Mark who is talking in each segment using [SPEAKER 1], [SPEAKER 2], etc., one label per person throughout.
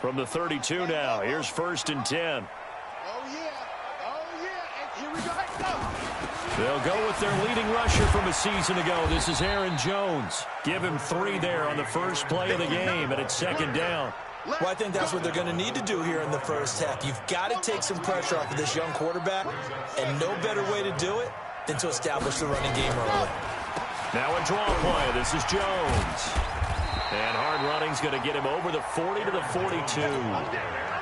[SPEAKER 1] From the 32 now, here's 1st and 10.
[SPEAKER 2] And here we go.
[SPEAKER 1] They'll go with their leading rusher from a season ago. This is Aaron Jones. Give him 3 there on the first play of the game, and it's 2nd down.
[SPEAKER 3] Well, I think that's what they're going to need to do here in the first half. You've got to take some pressure off of this young quarterback, and no better way to do it than to establish the running game early.
[SPEAKER 1] Now a draw play. This is Jones. And hard running's going to get him over the 40 to the 42.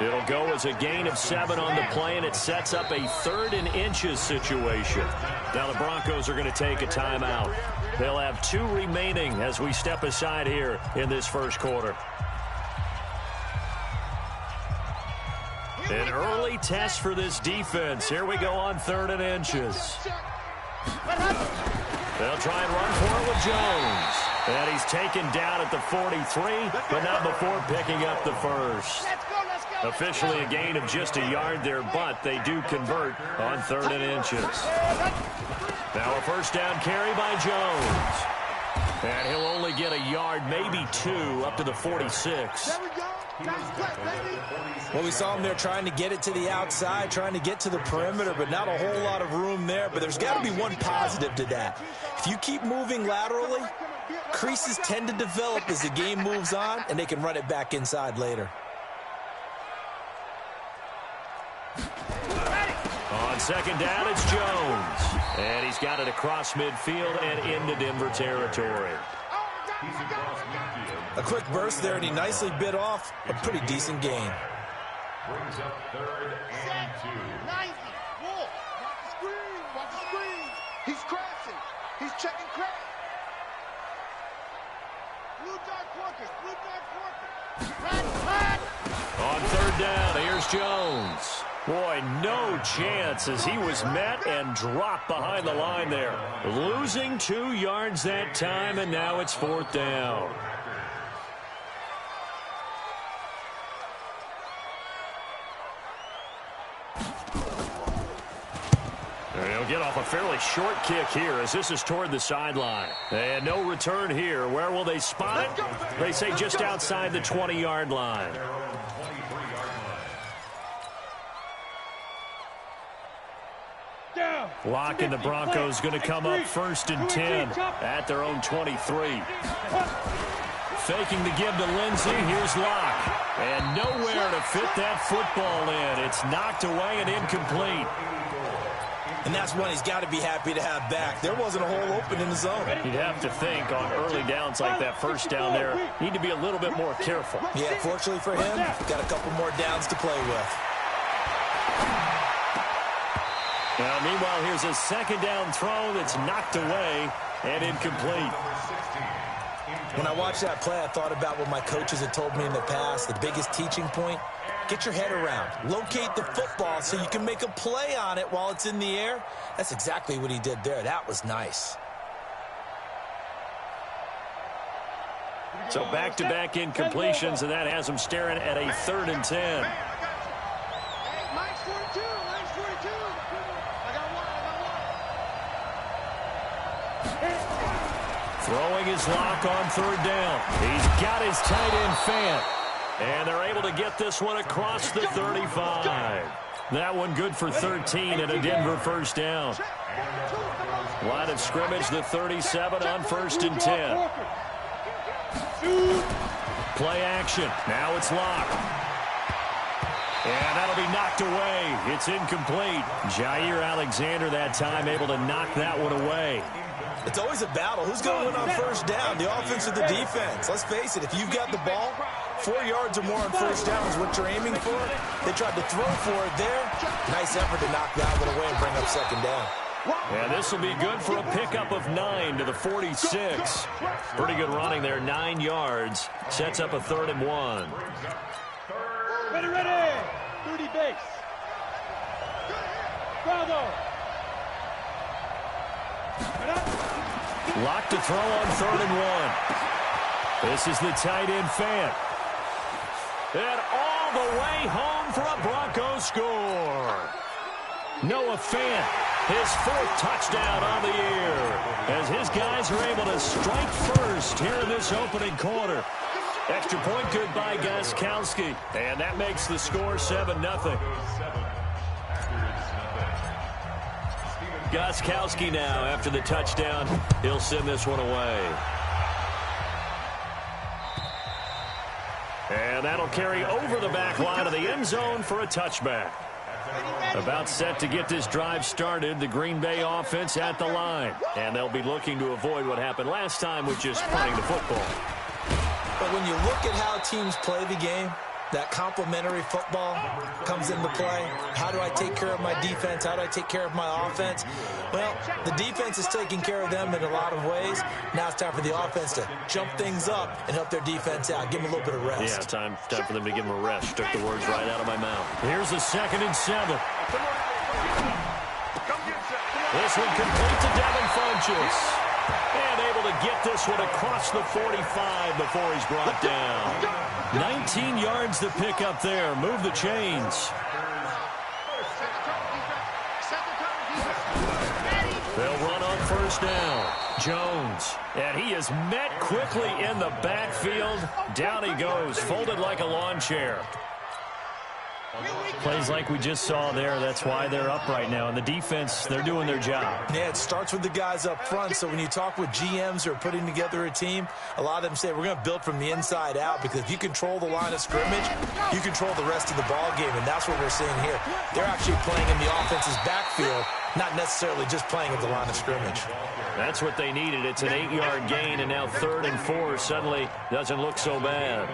[SPEAKER 1] It'll go as a gain of 7 on the play, and it sets up a 3rd and inches situation. Now the Broncos are going to take a timeout. They'll have 2 remaining as we step aside here in this first quarter. An early test for this defense. Here we go on 3rd and inches. They'll try and run for it with Jones. And he's taken down at the 43, but not before picking up the first. Officially a gain of just a yard there, but they do convert on 3rd and inches. Now a first down carry by Jones. And he'll only get a yard, maybe 2, up to the 46.
[SPEAKER 3] Well, we saw him there trying to get it to the outside, trying to get to the perimeter, but not a whole lot of room there. But there's got to be one positive to that. If you keep moving laterally, creases tend to develop as the game moves on, and they can run it back inside later.
[SPEAKER 1] On 2nd down, it's Jones. And he's got it across midfield and into Denver territory.
[SPEAKER 3] A quick burst there, and he nicely bit off a pretty decent gain.
[SPEAKER 2] Brings up 3rd and 2. 90. Wolf. Watch the screen. Watch the screen. He's crashing. He's checking crack. Blue dot Porkers. Blue dot Porkers.
[SPEAKER 1] On 3rd down, here's Jones. Boy, no chance as he was met and dropped behind the line there. Losing 2 yards that time, and now it's 4th down. He'll get off a fairly short kick here as this is toward the sideline. And no return here. Where will they spot it? They say just outside the 20-yard line. Lock and the Broncos going to come up 1st and 10 at their own 23. Faking the give to Lindsey. Here's Locke. And nowhere to fit that football in. It's knocked away and incomplete.
[SPEAKER 3] And that's one he's got to be happy to have back. There wasn't a hole open in the zone.
[SPEAKER 1] You'd have to think on early downs like that first down there, need to be a little bit more careful.
[SPEAKER 3] Yeah, fortunately for him, got a couple more downs to play with.
[SPEAKER 1] Now, meanwhile, here's a 2nd down throw that's knocked away and incomplete.
[SPEAKER 3] When I watched that play, I thought about what my coaches had told me in the past. The biggest teaching point, get your head around. Locate the football so you can make a play on it while it's in the air. That's exactly what he did there. That was nice.
[SPEAKER 1] So back-to-back incompletions, and that has him staring at a 3rd and 10. Throwing his Lock on 3rd down. He's got his tight end Fant. And they're able to get this one across the 35. That one good for 13 and a Denver first down. Line of scrimmage, the 37 on 1st and 10. Play action. Now it's Lock. And that'll be knocked away. It's incomplete. Jair Alexander that time able to knock that one away.
[SPEAKER 3] It's always a battle. Who's going to win on first down, the offense or the defense? Let's face it, if you've got the ball, 4 yards or more on first down is what you're aiming for. They tried to throw for it there. Nice effort to knock that one away and bring up 2nd down.
[SPEAKER 1] And this will be good for a pickup of 9 to the 46. Pretty good running there, 9 yards. Sets up a 3rd and 1.
[SPEAKER 4] Ready. 30 base. Bravo.
[SPEAKER 1] Lock to throw on 3rd and 1. This is the tight end Fant. And all the way home for a Broncos score. Noah Fant, his 4th touchdown on the year, as his guys are able to strike first here in this opening quarter. Extra point good by Gostkowski. And that makes the score 7-0. Gostkowski now after the touchdown. He'll send this one away. And that'll carry over the back line of the end zone for a touchback. About set to get this drive started, the Green Bay offense at the line. And they'll be looking to avoid what happened last time with just punting the football.
[SPEAKER 3] But when you look at how teams play the game, that complementary football comes into play. How do I take care of my defense? How do I take care of my offense? Well, the defense is taking care of them in a lot of ways. Now it's time for the offense to jump things up and help their defense out. Give them a little bit of rest.
[SPEAKER 1] Yeah, time for them to give them a rest. Took the words right out of my mouth. Here's a 2nd and 7. This one complete to Devin Funchess. And able to get this one across the 45 before he's brought down. 19 yards to pick up there. Move the chains. They'll run on 1st down. Jones. And he is met quickly in the backfield. Down he goes, folded like a lawn chair. Plays like we just saw there. That's why they're up right now. And the defense, they're doing their job.
[SPEAKER 3] Yeah, it starts with the guys up front. So when you talk with GMs who are putting together a team, a lot of them say we're going to build from the inside out, because if you control the line of scrimmage, you control the rest of the ball game. And that's what we're seeing here. They're actually playing in the offense's backfield, not necessarily just playing at the line of scrimmage.
[SPEAKER 1] That's what they needed. It's an 8-yard gain, and now 3rd and 4 suddenly doesn't look so bad.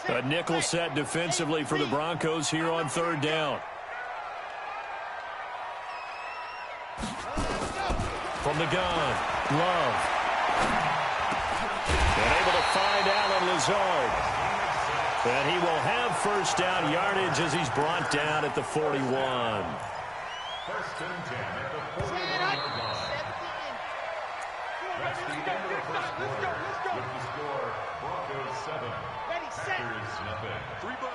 [SPEAKER 1] A nickel set defensively for the Broncos here on 3rd down. From the gun, Love. And able to find Alan Lazard. And he will have 1st down yardage as he's brought down at the 41.
[SPEAKER 2] 1st and 10 at the 41-yard line. That's the end of the 1st quarter. With the score, Broncos 7. Packers nothing.
[SPEAKER 4] 3 buzz.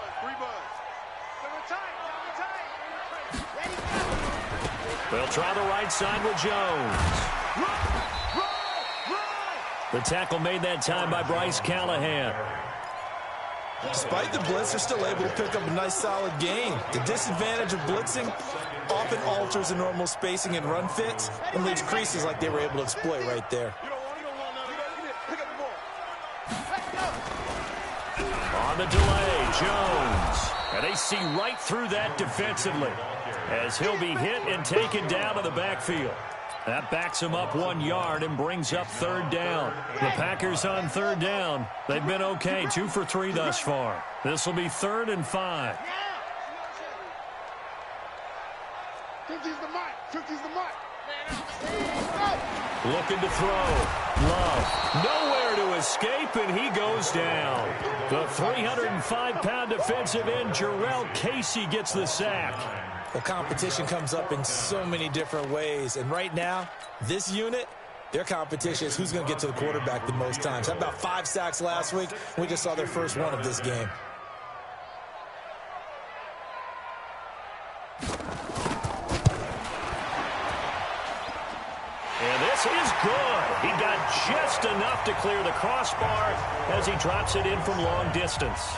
[SPEAKER 1] They'll try the right side with Jones. The tackle made that time by Bryce Callahan.
[SPEAKER 3] Despite the blitz, they're still able to pick up a nice, solid gain. The disadvantage of blitzing often alters the normal spacing and run fits and leaves creases like they were able to exploit right there.
[SPEAKER 1] On the delay, Jones. And they see right through that defensively as he'll be hit and taken down to the backfield. That backs him up 1 yard and brings up 3rd down. The Packers on 3rd down. They've been okay, 2 for 3 thus far. This will be 3rd and 5.
[SPEAKER 4] 50's the mark. 50's the mark.
[SPEAKER 1] Looking to throw. Love. Nowhere to escape, and he goes down. The 305-pound defensive end, Jarrell Casey, gets the sack.
[SPEAKER 3] The competition comes up in so many different ways. And right now, this unit, their competition is who's going to get to the quarterback the most times. How about 5 sacks last week? We just saw their first one of this game.
[SPEAKER 1] And this is good. He got just enough to clear the crossbar as he drops it in from long distance.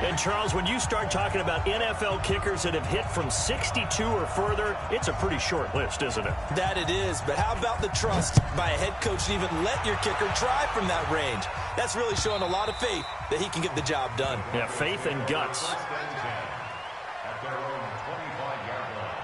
[SPEAKER 1] And, Charles, when you start talking about NFL kickers that have hit from 62 or further, it's a pretty short list, isn't it?
[SPEAKER 3] That it is, but how about the trust by a head coach to even let your kicker try from that range? That's really showing a lot of faith that he can get the job done.
[SPEAKER 1] Yeah, faith and guts.
[SPEAKER 2] At their own 25-yard line.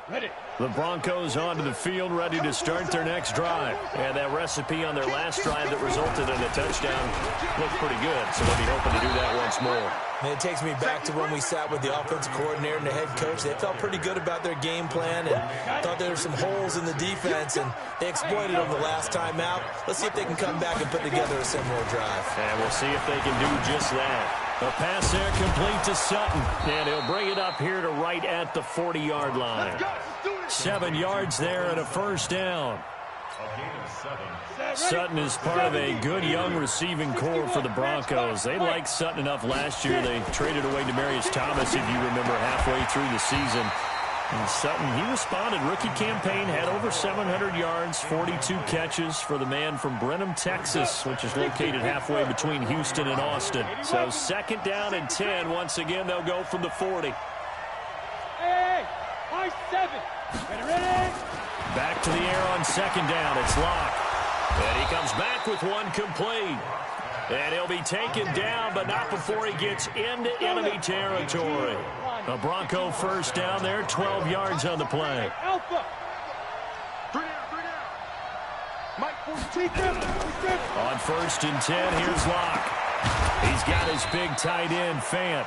[SPEAKER 4] Ready.
[SPEAKER 1] The Broncos onto the field, ready to start their next drive. And that recipe on their last drive that resulted in a touchdown looked pretty good, so they'll be hoping to do that once more.
[SPEAKER 3] And it takes me back to when we sat with the offensive coordinator and the head coach. They felt pretty good about their game plan and thought there were some holes in the defense, and they exploited them the last time out. Let's see if they can come back and put together a similar drive.
[SPEAKER 1] And we'll see if they can do just that. A pass there complete to Sutton, and he'll bring it up here to right at the 40-yard line. 7 yards there and a 1st down. Sutton is part of a good young receiving core for the Broncos. They liked Sutton enough last year. They traded away Demaryius Thomas, if you remember, halfway through the season. And Sutton, he responded. Rookie campaign, had over 700 yards, 42 catches for the man from Brenham, Texas, which is located halfway between Houston and Austin. So 2nd down and 10. Once again, they'll go from the 40.
[SPEAKER 5] Hey, high 7. Ready?
[SPEAKER 1] Back to the air on 2nd down. It's Locke. And he comes back with one complete. And he'll be taken down, but not before he gets into enemy territory. A Bronco 1st down there, 12 yards on the play.
[SPEAKER 5] Alpha.
[SPEAKER 4] 3 down. Mike, 14.
[SPEAKER 1] On 1st and 10, here's Locke. He's got his big tight end, Fant.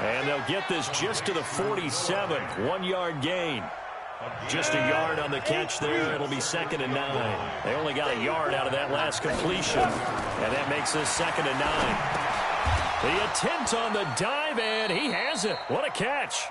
[SPEAKER 1] And they'll get this just to the 47, 1-yard gain. Just a yard on the catch there. It'll be 2nd and 9. They only got a yard out of that last completion, and that makes this 2nd and 9. The attempt on the dive, and he has it. What a catch.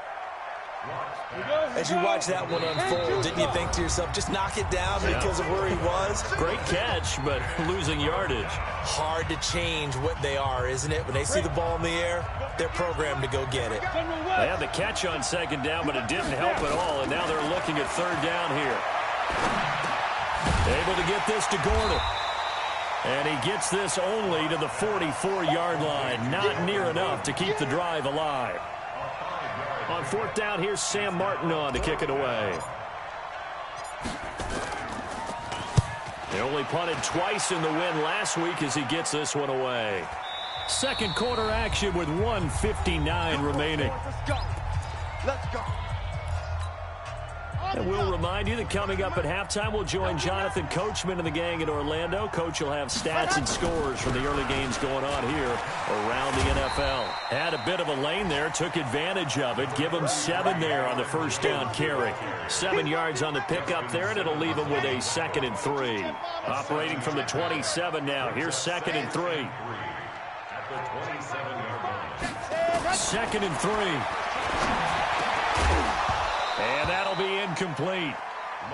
[SPEAKER 3] As you watch that one unfold, didn't you think to yourself, just knock it down because of where he was?
[SPEAKER 1] Great catch, but losing yardage.
[SPEAKER 3] Hard to change what they are, isn't it? When they see the ball in the air, they're programmed to go get it.
[SPEAKER 1] They had the catch on 2nd down, but it didn't help at all, and now they're looking at 3rd down here. Able to get this to Gordon. And he gets this only to the 44-yard line. Not near enough to keep the drive alive. On 4th down, here's Sam Martin on to kick it away. They only punted twice in the win last week as he gets this one away. 2nd quarter action with 1:59 remaining.
[SPEAKER 4] Let's go.
[SPEAKER 1] And we'll remind you that coming up at halftime, we'll join Jonathan Coachman and the gang in Orlando. Coach will have stats and scores from the early games going on here around the NFL. Had a bit of a lane there, took advantage of it. Give him 7 there on the 1st down carry. 7 yards on the pickup there, and it'll leave him with a 2nd and 3. Operating from the 27 now. Here's 2nd and 3. 2nd and 3. And that'll be incomplete.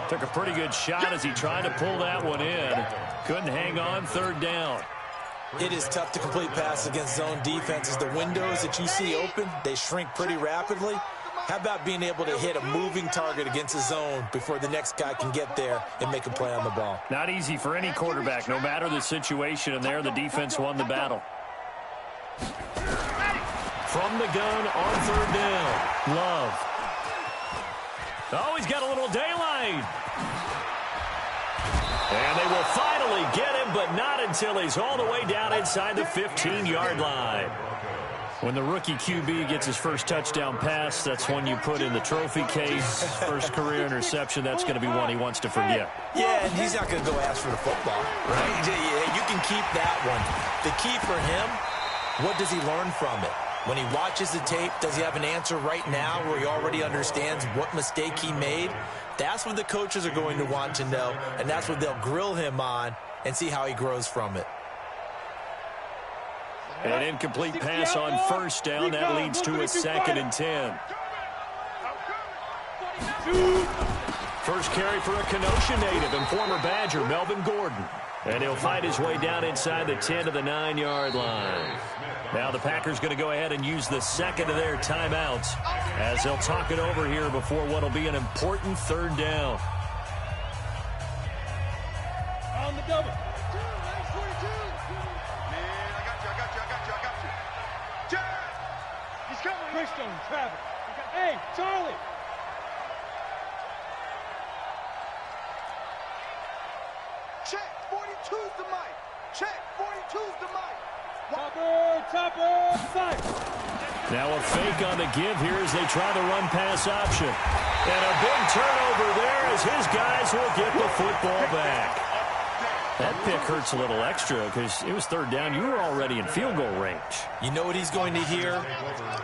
[SPEAKER 1] Took a pretty good shot as he tried to pull that one in. Couldn't hang on. 3rd down.
[SPEAKER 3] It is tough to complete passes against zone defenses. The windows that you see open, they shrink pretty rapidly. How about being able to hit a moving target against a zone before the next guy can get there and make a play on the ball?
[SPEAKER 1] Not easy for any quarterback, no matter the situation. And there, the defense won the battle. From the gun on 3rd down. Love. Oh, he's got a little daylight. And they will finally get him, but not until he's all the way down inside the 15-yard line. When the rookie QB gets his first touchdown pass, that's one you put in the trophy case. First career interception, that's going to be one he wants to forget.
[SPEAKER 3] Yeah, and he's not going to go ask for the football, right? You can keep that one. The key for him, what does he learn from it? When he watches the tape, does he have an answer right now where he already understands what mistake he made? That's what the coaches are going to want to know, and that's what they'll grill him on and see how he grows from it.
[SPEAKER 1] An incomplete pass on 1st down. That leads to a 2nd and 10. First carry for a Kenosha native and former Badger, Melvin Gordon. And he'll fight his way down inside the 10 to the 9-yard line. Now the Packers going to go ahead and use the 2nd of their timeouts as they'll talk it over here before what will be an important 3rd down.
[SPEAKER 5] On the double.
[SPEAKER 4] He's coming.
[SPEAKER 5] Christian, Travis. Hey, Charlie.
[SPEAKER 4] Check. 42's the mic. Check. 42's the mic.
[SPEAKER 5] Chopper, side.
[SPEAKER 1] Now a fake on the give here as they try the run-pass option. And a big turnover there as his guys will get the football back. That pick hurts a little extra because it was 3rd down. You were already in field goal range.
[SPEAKER 3] You know what he's going to hear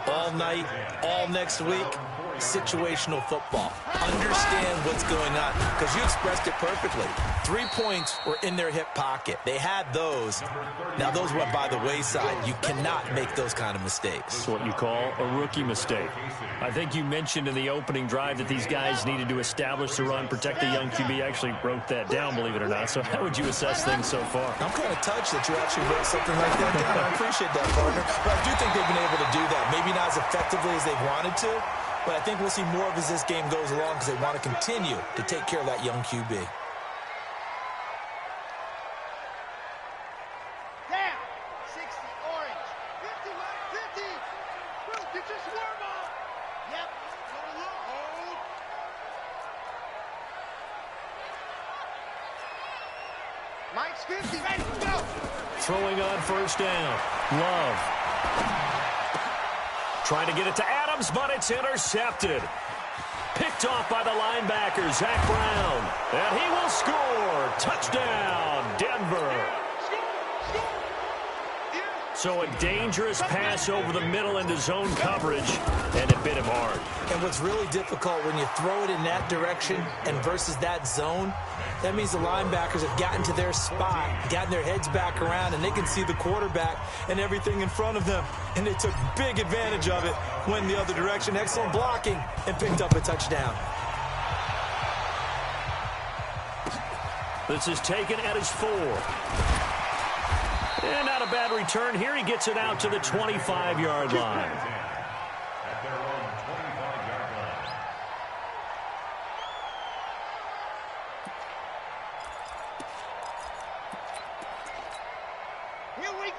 [SPEAKER 3] all night, all next week? situational football. Understand what's going on, because you expressed it perfectly. 3 points were in their hip pocket. They had those. Now, those went by the wayside. You cannot make those kind of mistakes.
[SPEAKER 1] It's what you call a rookie mistake. I think you mentioned in the opening drive that these guys needed to establish the run, protect the young QB. I actually wrote that down, believe it or not. So how would you assess things so far?
[SPEAKER 3] I'm kind of touched that you actually wrote something like that down. I appreciate that, partner. But I do think they've been able to do that. Maybe not as effectively as they've wanted to, but I think we'll see more of as this game goes along because they want to continue to take care of that young QB.
[SPEAKER 4] Down. 60, orange. 50, Mike, 50. Bro, get your swerve on. Yep. Hold. Mike's 50. Ready, go.
[SPEAKER 1] Throwing on first down. Love. Trying to get it to Adams, but it's intercepted. Picked off by the linebacker, Zach Brown. And he will score. Touchdown, Denver. So a dangerous pass over the middle into zone coverage, and it bit him hard.
[SPEAKER 3] And what's really difficult when you throw it in that direction and versus that zone, that means the linebackers have gotten to their spot, gotten their heads back around, and they can see the quarterback and everything in front of them. And they took big advantage of it, went the other direction, excellent blocking, and picked up a touchdown.
[SPEAKER 1] This is taken at his 4. And not a bad return here. He gets it out to the 25-yard line.
[SPEAKER 2] At their own 25-yard line.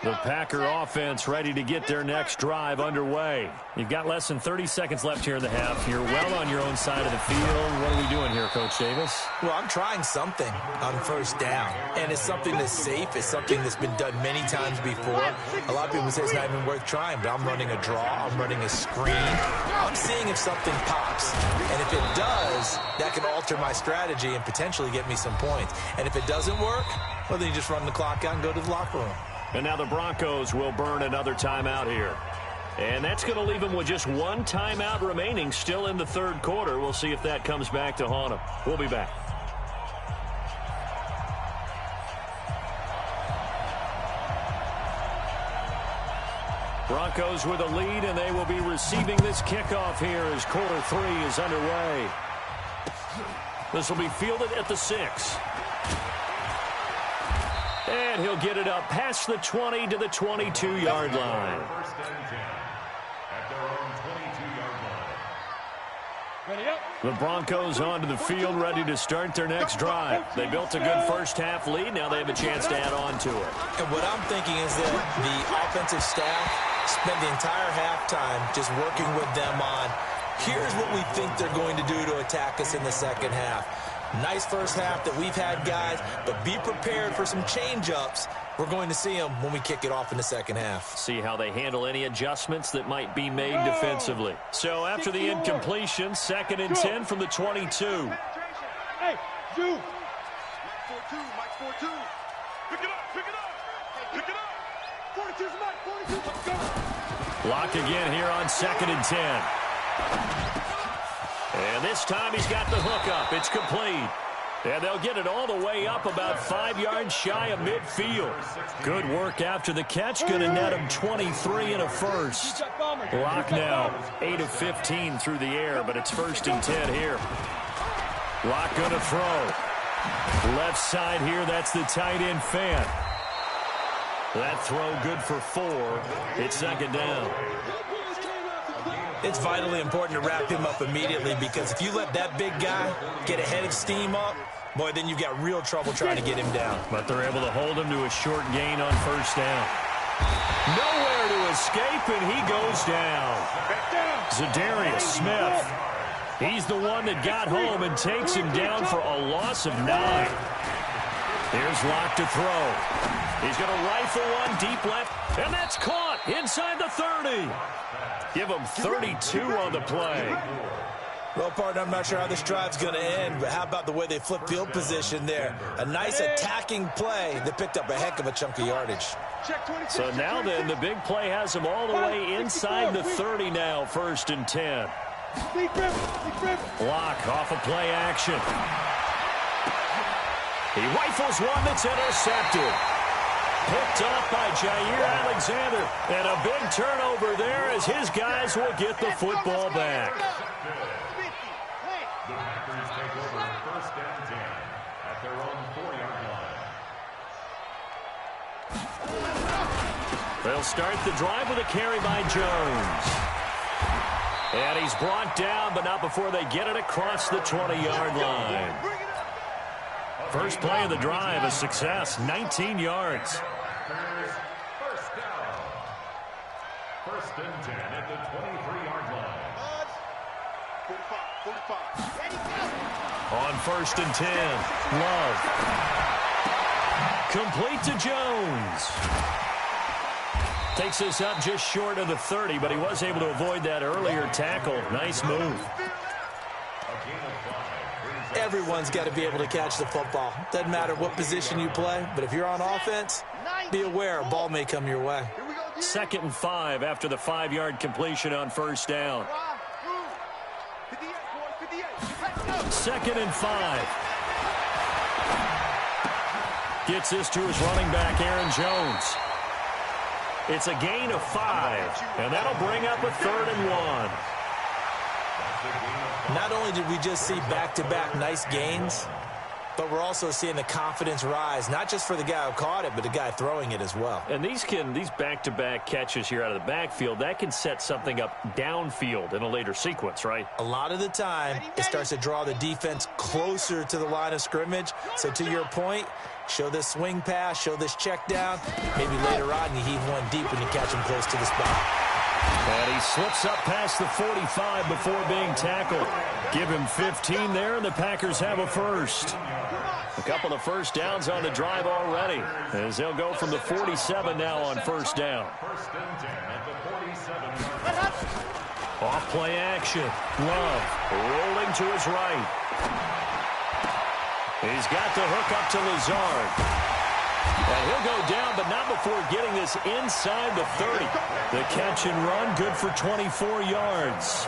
[SPEAKER 1] The Packer offense ready to get their next drive underway. You've got less than 30 seconds left here in the half. You're well on your own side of the field. What are we doing here, Coach Davis?
[SPEAKER 3] Well, I'm trying something on first down, and it's something that's safe. It's something that's been done many times before. A lot of people say it's not even worth trying, but I'm running a draw. I'm running a screen. I'm seeing if something pops, and if it does, that can alter my strategy and potentially get me some points. And if it doesn't work, well, then you just run the clock out and go to the locker room.
[SPEAKER 1] And now the Broncos will burn another timeout here. And that's going to leave them with just one timeout remaining still in the third quarter. We'll see if that comes back to haunt them. We'll be back. Broncos with a lead, and they will be receiving this kickoff here as quarter 3 is underway. This will be fielded at the 6. And he'll get it up past the 20 to the 22-yard line.
[SPEAKER 2] First and 10 at their own 22-yard line.
[SPEAKER 5] Ready up.
[SPEAKER 1] The Broncos onto the field, ready to start their next drive. They built a good first-half lead. Now they have a chance to add on to it.
[SPEAKER 3] And what I'm thinking is that the offensive staff spent the entire halftime just working with them on, here's what we think they're going to do to attack us in the second half. Nice first half that we've had, guys, but be prepared for some change-ups. We're going to see them when we kick it off in the second half.
[SPEAKER 1] See how they handle any adjustments that might be made defensively. So after the incompletion, 2nd and 10 from the 22.
[SPEAKER 5] Hey, Zoo.
[SPEAKER 4] Mike 4-2, Mike 4-2. Pick it up, pick it up. Pick it up. 42's Mike, 42. Let's go.
[SPEAKER 1] Block again here on 2nd and 10. And this time he's got the hook up. It's complete. And they'll get it all the way up about 5 yards shy of midfield. Good work after the catch. Going to net him 23 and a first. Block now 8 of 15 through the air, but it's 1st and 10 here. Block going to throw. Left side here, that's the tight end fan. That throw good for 4. It's 2nd down.
[SPEAKER 3] It's vitally important to wrap him up immediately, because if you let that big guy get a head of steam up, boy, then you've got real trouble trying to get him down.
[SPEAKER 1] But they're able to hold him to a short gain on first down. Nowhere to escape, and he goes down. Zadarius Smith. He's the one that got home and takes him down for a loss of 9. Here's Locke to throw. He's going to rifle one deep left, and that's caught inside the 30. Give him 32 on the play.
[SPEAKER 3] Well, partner, I'm not sure how this drive's going to end, but how about the way they flip field position there? A nice attacking play that picked up a heck of a chunk of yardage.
[SPEAKER 1] So now then, the big play has him all the way inside the 30 now, 1st and 10. Block off of play action. He rifles one that's intercepted. Picked off by Jair Alexander. And a big turnover there as his guys will get the football back.
[SPEAKER 2] The Packers take over first and 10 at their own 4-yard line.
[SPEAKER 1] They'll start the drive with a carry by Jones. And he's brought down, but not before they get it across the 20-yard line. First play of the drive, a success, 19 yards.
[SPEAKER 2] First down. First and 10 at the 23-yard line.
[SPEAKER 4] 45.
[SPEAKER 1] On first and 10, Love. Complete to Jones. Takes this up just short of the 30, but he was able to avoid that earlier tackle. Nice move.
[SPEAKER 3] Everyone's got to be able to catch the football. Doesn't matter what position you play, but if you're on offense, be aware a ball may come your way.
[SPEAKER 1] 2nd and 5 after the 5-yard completion on first down. 2nd and 5. Gets this to his running back, Aaron Jones. It's a gain of 5, and that'll bring up a 3rd and 1.
[SPEAKER 3] Not only did we just see back-to-back nice gains, but we're also seeing the confidence rise, not just for the guy who caught it, but the guy throwing it as well.
[SPEAKER 1] And these back-to-back catches here out of the backfield, that can set something up downfield in a later sequence, right?
[SPEAKER 3] A lot of the time, it starts to draw the defense closer to the line of scrimmage. So to your point, show this swing pass, show this check down. Maybe later on you heave one deep when you catch him close to the spot.
[SPEAKER 1] And he slips up past the 45 before being tackled. Give him 15 there, and the Packers have a first. A couple of first downs on the drive already, as they'll go from the 47 now on first down.
[SPEAKER 2] First and 10 at the 47.
[SPEAKER 1] Off play action. Love rolling to his right. He's got the hook up to Lazard. And he'll go down, but not before getting this inside the 30. The catch and run, good for 24 yards.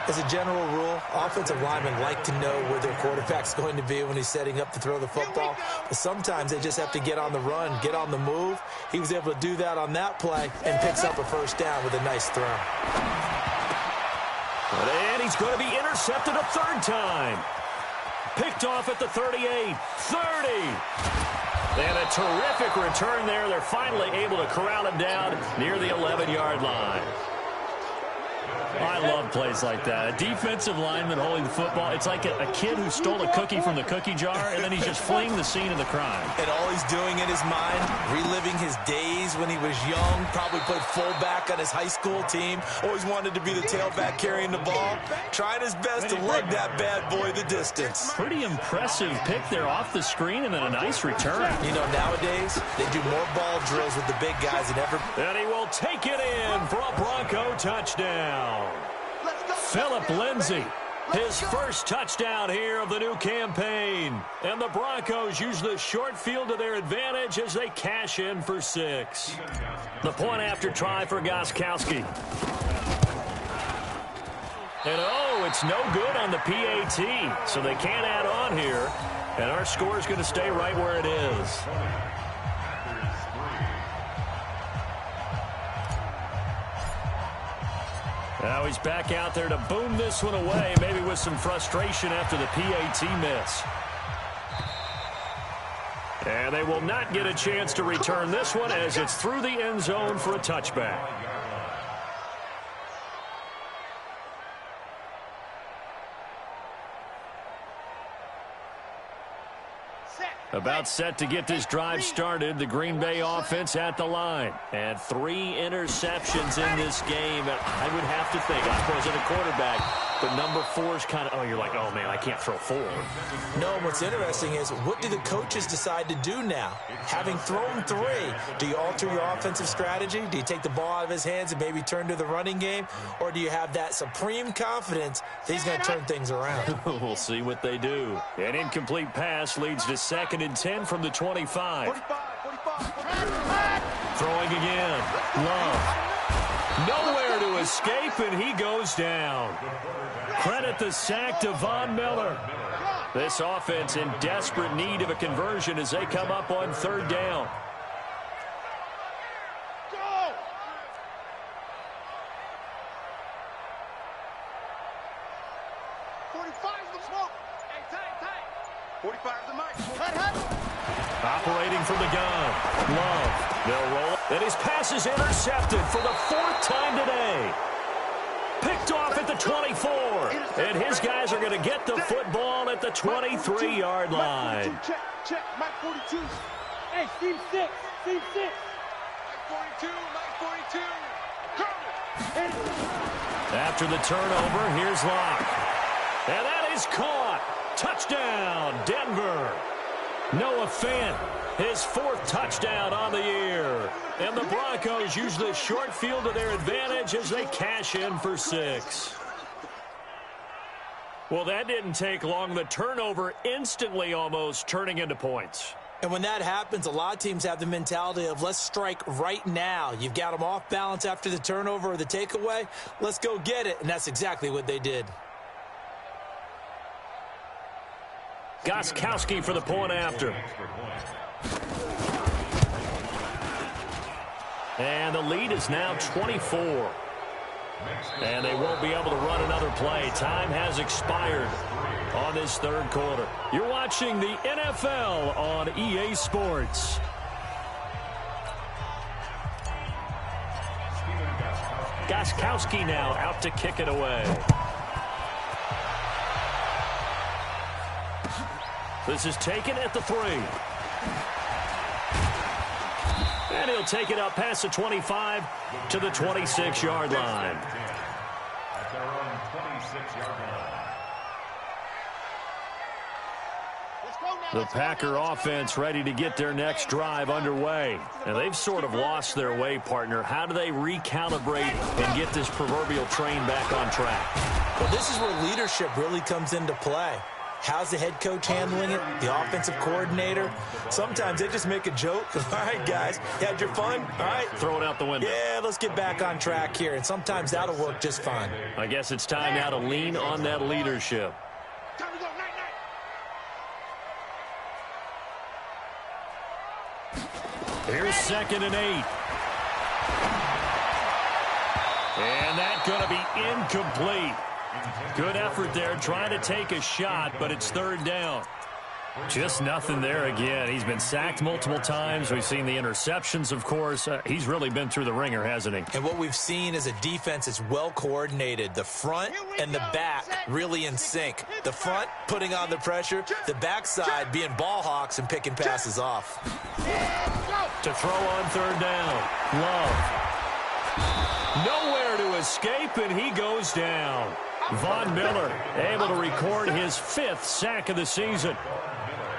[SPEAKER 3] As a general rule, offensive linemen like to know where their quarterback's going to be when he's setting up to throw the football. But sometimes they just have to get on the run, get on the move. He was able to do that on that play and picks up a first down with a nice throw.
[SPEAKER 1] And he's going to be intercepted a 3rd time. Picked off at the 38, 30. And a terrific return there. They're finally able to corral him down near the 11-yard line. I love plays like that. A defensive lineman holding the football. It's like a kid who stole a cookie from the cookie jar, and then he's just fleeing the scene of the crime.
[SPEAKER 3] And all he's doing in his mind, reliving his days when he was young, probably played fullback on his high school team, always wanted to be the tailback carrying the ball, trying his best to lug that bad boy the distance.
[SPEAKER 1] Pretty impressive pick there off the screen, and then a nice return.
[SPEAKER 3] You know, nowadays, they do more ball drills with the big guys than ever.
[SPEAKER 1] And he will take it in for a Bronco touchdown. Phillip Lindsay, his first touchdown here of the new campaign. And the Broncos use the short field to their advantage as they cash in for 6. The point after try for Gostkowski. And oh, it's no good on the PAT, so they can't add on here. And our score is going to stay right where it is. Now he's back out there to boom this one away, maybe with some frustration after the PAT miss. And they will not get a chance to return this one as it's through the end zone for a touchback. About set to get this drive started. The Green Bay offense at the line. And 3 interceptions in this game. And I would have to think, I wasn't a quarterback, but number 4 is kind of, oh, you're like, oh, man, I can't throw 4.
[SPEAKER 3] No, what's interesting is, what do the coaches decide to do now? Having thrown 3, do you alter your offensive strategy? Do you take the ball out of his hands and maybe turn to the running game? Or do you have that supreme confidence that he's going to turn things around?
[SPEAKER 1] We'll see what they do. An incomplete pass leads to 2nd and 10 from the 25. Throwing again. Love. Nowhere to escape, and he goes down. Credit the sack to Von Miller. This offense in desperate need of a conversion as they come up on third down.
[SPEAKER 4] Go! 45 is the smoke. Hey, tight. 45 is the mic. Hut.
[SPEAKER 1] Operating from the gun. Love. They'll roll it. And his pass is intercepted for the fourth time today. Picked off at the 24. And his guys are going to get the football at the 23-yard line.
[SPEAKER 5] Check. Mike 42. Hey, Steve 6. Steve 6.
[SPEAKER 2] Mike 42.
[SPEAKER 1] After the turnover, here's Locke. And that is caught. Touchdown, Denver. Noah Fant, his fourth touchdown on the year. And the Broncos use the short field to their advantage as they cash in for 6. Well, that didn't take long. The turnover instantly almost turning into points.
[SPEAKER 3] And when that happens, a lot of teams have the mentality of let's strike right now. You've got them off balance after the turnover or the takeaway. Let's go get it. And that's exactly what they did.
[SPEAKER 1] Gostkowski for the point after. And the lead is now 24. And they won't be able to run another play. Time has expired on this third quarter. You're watching the NFL on EA Sports. Gostkowski now out to kick it away. This is taken at the 3. And he'll take it up past the 25 to the 26-yard line.
[SPEAKER 2] At their own 26-yard line.
[SPEAKER 1] The Packer offense ready to get their next drive underway. And they've sort of lost their way, partner. How do they recalibrate and get this proverbial train back on track?
[SPEAKER 3] Well, this is where leadership really comes into play. How's the head coach handling it? The offensive coordinator? Sometimes they just make a joke. All right, guys, you had your fun? All right.
[SPEAKER 1] Throw it out the window.
[SPEAKER 3] Yeah, let's get back on track here. And sometimes that'll work just fine.
[SPEAKER 1] I guess it's time now to lean on that leadership.
[SPEAKER 4] Time to go, night.
[SPEAKER 1] Here's 2nd and 8. And that's going to be incomplete. Good effort there, trying to take a shot, but it's third down. Just nothing there again. He's been sacked multiple times. We've seen the interceptions, of course. He's really been through the ringer, hasn't he?
[SPEAKER 3] And what we've seen is a defense that's well coordinated. The front and the back really in sync. The front putting on the pressure. The backside being ball hawks and picking passes off.
[SPEAKER 1] To throw on third down. Love. Nowhere to escape, and he goes down. Von Miller able to record his 5th sack of the season.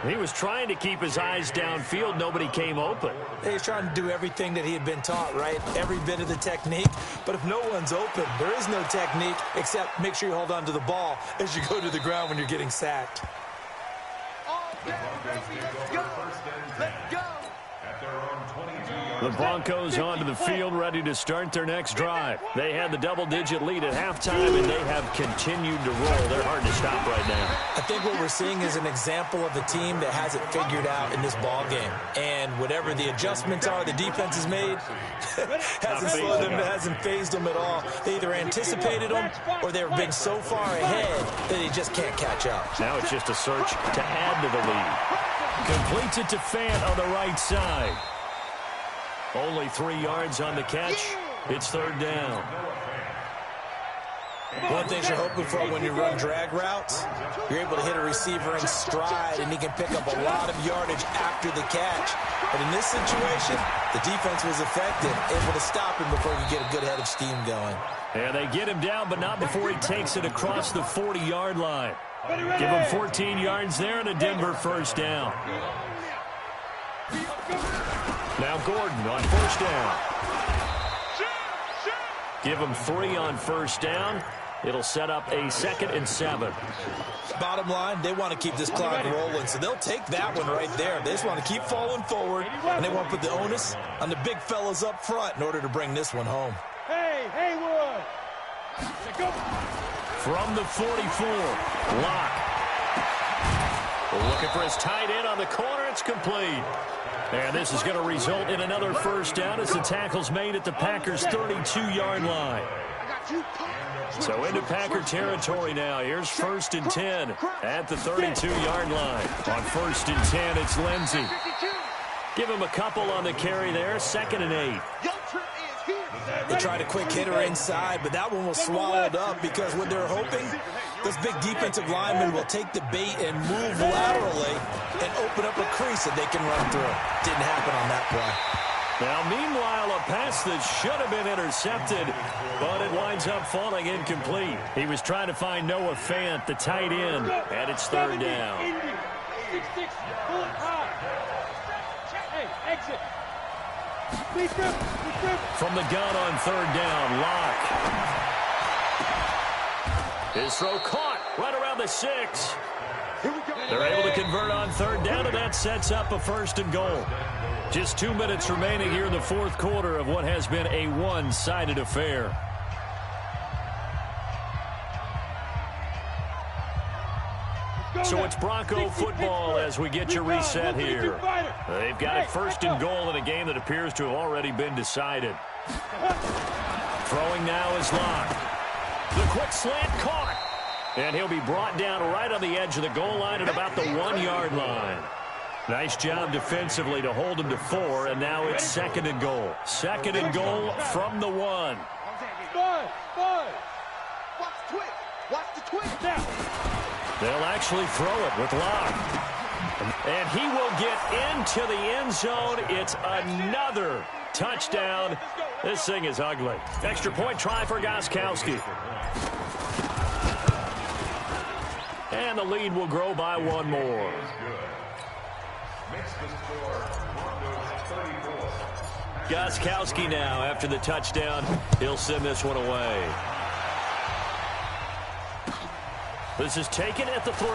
[SPEAKER 1] He was trying to keep his eyes downfield. Nobody came open.
[SPEAKER 3] He was trying to do everything that he had been taught, right? Every bit of the technique. But if no one's open, there is no technique except make sure you hold on to the ball as you go to the ground when you're getting sacked.
[SPEAKER 4] Let's go.
[SPEAKER 1] The Broncos onto the field, ready to start their next drive. They had the double-digit lead at halftime, and they have continued to roll. They're hard to stop right now.
[SPEAKER 3] I think what we're seeing is an example of a team that has it figured out in this ball game. And whatever the adjustments are the defense has made, hasn't slowed them, hasn't phased them at all. They either anticipated them or they've been so far ahead that they just can't catch up.
[SPEAKER 1] Now it's just a search to add to the lead. Completes it to Fant on the right side. Only 3 yards on the catch. It's third down.
[SPEAKER 3] One thing you're hoping for when you run drag routes, you're able to hit a receiver in stride, and he can pick up a lot of yardage after the catch. But in this situation, the defense was effective, able to stop him before he could get a good head of steam going.
[SPEAKER 1] And they get him down, but not before he takes it across the 40-yard line. Give him 14 yards there and a Denver first down. Now Gordon on first down. Give him 3 on first down. It'll set up a 2nd and 7.
[SPEAKER 3] Bottom line, they want to keep this clock rolling, so they'll take that one right there. They just want to keep falling forward, and they want to put the onus on the big fellas up front in order to bring this one home.
[SPEAKER 5] Hey, Hey, Haywood. Go.
[SPEAKER 1] From the 44, Locke. Looking for his tight end on the corner. It's complete. And this is going to result in another first down as the tackle's made at the Packers' 32-yard line. So into Packer territory now. Here's 1st and 10 at the 32-yard line. On 1st and 10, it's Lindsey. Give him a couple on the carry there. 2nd and 8.
[SPEAKER 3] They tried a quick hitter inside, but that one was swallowed up because what they're hoping, those big defensive linemen will take the bait and move laterally and open up a crease that they can run through. Didn't happen on that play.
[SPEAKER 1] Now, meanwhile, a pass that should have been intercepted, but it winds up falling incomplete. He was trying to find Noah Fant, the tight end, and it's 3rd down.
[SPEAKER 5] 6-6, pull it high. Hey, exit.
[SPEAKER 1] From the gun on 3rd down, Locke. His throw caught right around the 6. They're able to convert on 3rd down, and that sets up a 1st and goal. Just 2 minutes remaining here in the 4th quarter of what has been a one-sided affair. So it's Bronco football as we get you reset here. They've got it 1st and goal in a game that appears to have already been decided. Throwing now is Locke. The quick slant caught. And he'll be brought down right on the edge of the goal line at about the 1-yard line. Nice job defensively to hold him to 4, and now it's 2nd and goal. 2nd and goal from the 1.
[SPEAKER 4] Watch the twist. Watch the twist.
[SPEAKER 1] They'll actually throw it with Locke. And he will get into the end zone. It's another touchdown. This thing is ugly. Extra point try for Gostkowski. And the lead will grow by 1 more. Gostkowski now after the touchdown. He'll send this one away. This is taken at the 3.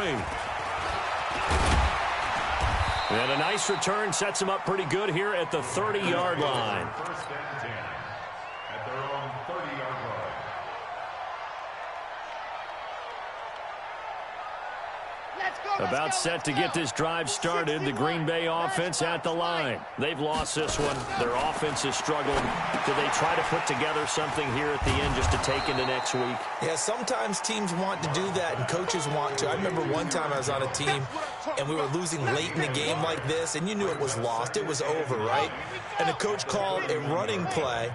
[SPEAKER 1] And a nice return sets him up pretty good here at the 30-yard line.
[SPEAKER 2] First and 10 at their own 30-yard line.
[SPEAKER 1] About set to get this drive started. The Green Bay offense at the line. They've lost this one. Their offense has struggled. Do they try to put together something here at the end just to take into next week?
[SPEAKER 3] Yeah, sometimes teams want to do that and coaches want to. I remember one time I was on a team and we were losing late in the game like this, and you knew it was lost. It was over, right? And the coach called a running play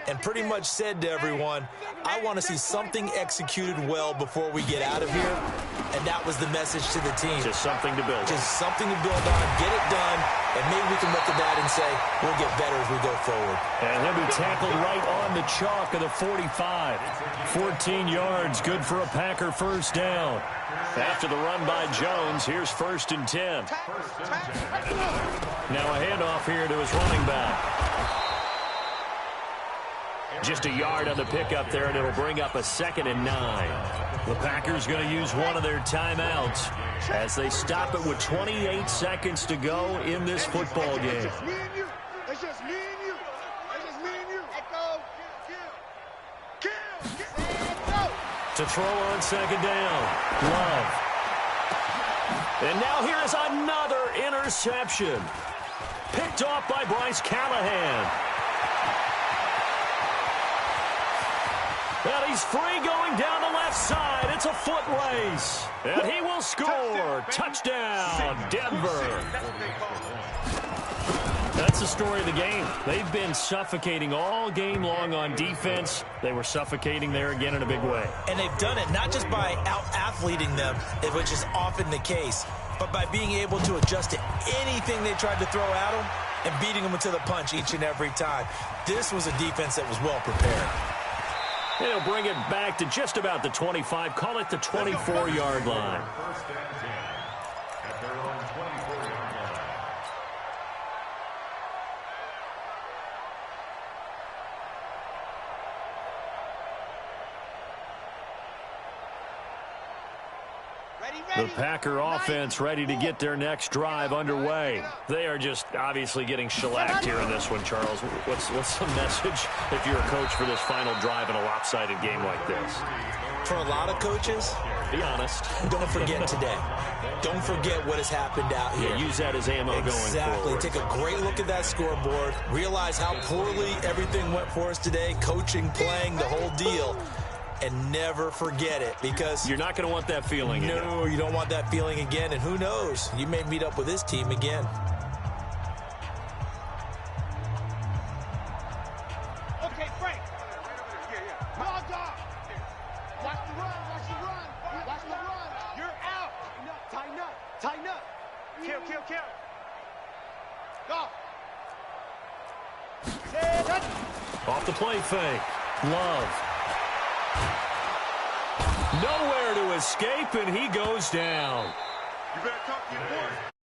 [SPEAKER 3] and pretty much said to everyone, I want to see something executed well before we get out of here. And that was the message to the team.
[SPEAKER 1] Just something to build.
[SPEAKER 3] Just something to build on, get it done, and maybe we can look at that and say, we'll get better as we go forward.
[SPEAKER 1] And he'll be tackled right on the chalk of the 45. 14 yards, good for a Packer first down. After the run by Jones, here's 1st and 10. Now a handoff here to his running back. Just a yard on the pickup there, and it'll bring up a 2nd and 9. The Packers going to use one of their timeouts as they stop it with 28 seconds to go in this football game.
[SPEAKER 4] It's just me and you. It's just me and you. Echo. Kill.
[SPEAKER 1] To throw on 2nd down. Love. And now here is another interception. Picked off by Bryce Callahan. And he's free going down the left side. It's a foot race. And he will score. Touchdown, Denver. That's the story of the game. They've been suffocating all game long on defense. They were suffocating there again in a big way.
[SPEAKER 3] And they've done it not just by out-athleting them, which is often the case, but by being able to adjust to anything they tried to throw at them and beating them into the punch each and every time. This was a defense that was well prepared.
[SPEAKER 1] He'll bring it back to just about the 25. Call it the 24-yard line.
[SPEAKER 2] First and 10 at their own 24-yard line.
[SPEAKER 1] The Packer offense ready to get their next drive underway. They are just obviously getting shellacked here in this one, Charles. What's the message if you're a coach for this final drive in a lopsided game like this?
[SPEAKER 3] For a lot of coaches,
[SPEAKER 1] be honest.
[SPEAKER 3] Don't forget today. Don't forget what has happened out here.
[SPEAKER 1] Yeah, use that as ammo going forward.
[SPEAKER 3] Exactly. Take a great look at that scoreboard. Realize how poorly everything went for us today. Coaching, playing, the whole deal. And never forget it, because
[SPEAKER 1] you're not going to want that feeling again.
[SPEAKER 3] No, you don't want that feeling again. And who knows? You may meet up with this team again.
[SPEAKER 4] Okay, Frank. Well done. Watch the run. Watch the run. Watch the run. You're out.
[SPEAKER 5] Tighten up. Tighten up. Kill.
[SPEAKER 4] Go.
[SPEAKER 1] Off the play fake. Love. Nowhere to escape, and he goes down.
[SPEAKER 2] You better talk to your boys.